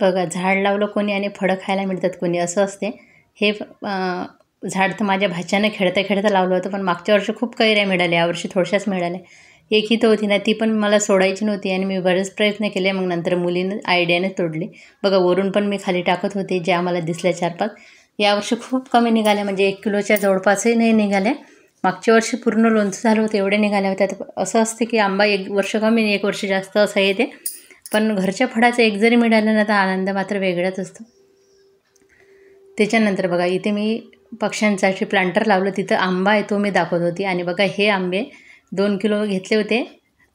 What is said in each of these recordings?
बघा झाड लावलं कोणी आणि फळं खायला मिळतात कोणी, असं असते. हे झाड तर माझ्या भाच्यानं खेळता खेळता लावलं होतं, पण मागच्या वर्षी खूप कैऱ्या मिळाल्या, यावर्षी थोड्याशाच मिळाल्या. एक ही तर होती ना, ती पण मला सोडायची नव्हती आणि मी बरेच प्रयत्न केले. मग नंतर मुलीनं आयडियाने तोडली. बघा वरून पण मी खाली टाकत होते, जे आम्हाला दिसल्या 4-5. यावर्षी खूप कमी निघाल्या, म्हणजे 1 किलोच्या जवळपासही नाही निघाल्या. मागच्या वर्षी पूर्ण लोणचं झालं होतं, एवढे निघाल्या होत्या. असं असते की आंबा 1 वर्ष कमी 1 वर्ष जास्त असं येते, पण घरच्या फळाचं एक जरी मिळालं ना तर आनंद मात्र वेगळाच असतो. त्याच्यानंतर बघा इथे मी पक्ष्यांसाठी प्लांटर लावलं, तिथं आंबा आहे तो मी दाखवत होती. आणि बघा हे आंबे 2 किलो घेतले होते,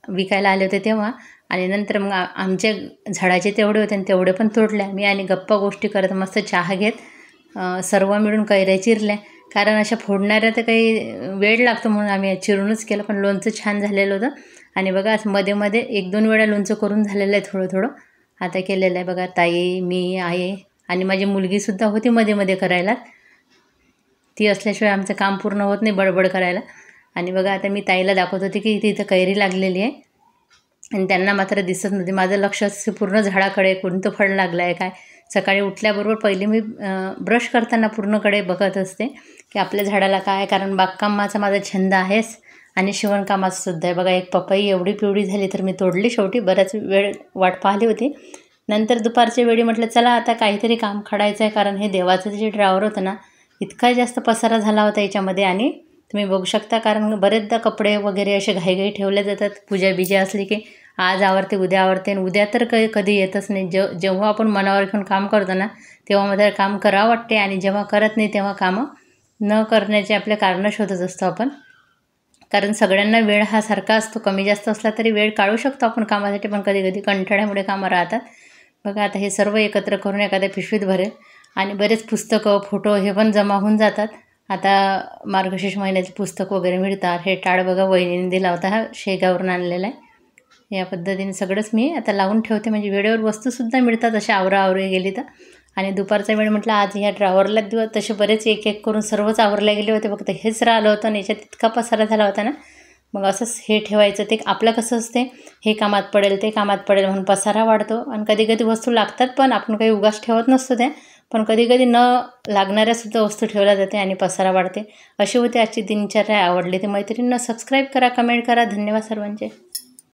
विकायला आले होते तेव्हा. आणि नंतर मग आमच्या झाडाचे तेवढे होते आणि तेवढे पण तोडले आम्ही आणि गप्पा गोष्टी करत मस्त चहा घेत सर्व मिळून कैऱ्या चिरल्या. कारण अशा फोडणाऱ्या तर काही वेळ लागतो म्हणून आम्ही चिरूनच केलं, पण लोणचं छान झालेलं होतं. आणि बघा असं मध्ये मध्ये 1-2 वेळा लोणचं करून झालेलं आहे, थोडं थोडं आता केलेलं आहे. बघा ताई, मी, आई आणि माझी मुलगीसुद्धा होती मध्ये मध्ये करायला. ती असल्याशिवाय आमचं काम पूर्ण होत नाही बडबड करायला. आणि बघा आता मी ताईला दाखवत होते की इथे इथं कैरी लागलेली आहे आणि त्यांना मात्र दिसत नव्हती. माझं लक्ष पूर्ण झाडाकडे, कोणतं फळ लागलं आहे काय. सकाळी उठल्याबरोबर पहिले मी ब्रश करताना पूर्णकडे बघत असते की आपल्या झाडाला काय, कारण बागकामाचा माझा छंद आहेच आणि शिवणकामाचंसुद्धा आहे. बघा एक पपई एवढी पिवळी झाली तर मी तोडली शेवटी, बराच वेळ वाट पाहिली होती. नंतर दुपारच्या वेळी म्हटलं चला आता काहीतरी काम काढायचं आहे, कारण हे देवाचं जे ड्रावर होतं ना, इतका जास्त पसारा झाला होता याच्यामध्ये. आणि तुम्ही बघू शकता, कारण बरेचदा कपडे वगैरे असे घाईघाई ठेवले जातात. पूजा बिजा असली की आज आवरते उद्या आवरते, आणि उद्या तर कधी येतच नाही. जेव्हा आपण मनावर घेऊन काम करतो ना, तेव्हा मात्र काम करावं वाटते, आणि जेव्हा करत नाही तेव्हा कामं न करण्याचे आपले कारणं शोधत असतो आपण. कारण सगळ्यांना वेळ हा सारखा असतो, कमी जास्त असला तरी वेळ काढू शकतो आपण कामासाठी, पण कधी कधी कंटाळ्यामुळे कामं राहतात. बघा आता हे सर्व एकत्र करून एखाद्या पिशवीत भरेल. आणि बरेच पुस्तकं फोटो हे पण जमा होऊन जातात. आता मार्गशीर्ष महिन्याचे पुस्तक वगैरे मिळतात. हे टाळ बघा वहिनीने दिला होता, हा शेगावरून आणलेला आहे. या पद्धतीने सगळंच मी आता लावून ठेवते, म्हणजे वेळेवर वस्तूसुद्धा मिळतात अशा आवराआवरी गेली तर. आणि दुपारचा वेळ म्हटलं आज ह्या ड्रावरला दिवस तसे बरेच एक एक करून सर्वच आवरले गेले होते. फक्त हेच राहिलं होतं आणि याच्यात इतका पसारा झाला होता ना, मग असंच हे ठेवायचं. ते आपलं कसं असते, हे कामात पडेल ते कामात पडेल म्हणून पसारा वाढतो. आणि कधी कधी वस्तू लागतात पण आपण काही उगाच ठेवत नसतो त्या, पण कधी कधी न लागणाऱ्यासुद्धा वस्तू ठेवल्या जाते आणि पसारा वाढते. अशी होती आजची दिनचर्या. आवडली ते मैत्रिणींना सबस्क्राईब करा, कमेंट करा. धन्यवाद सर्वांचे.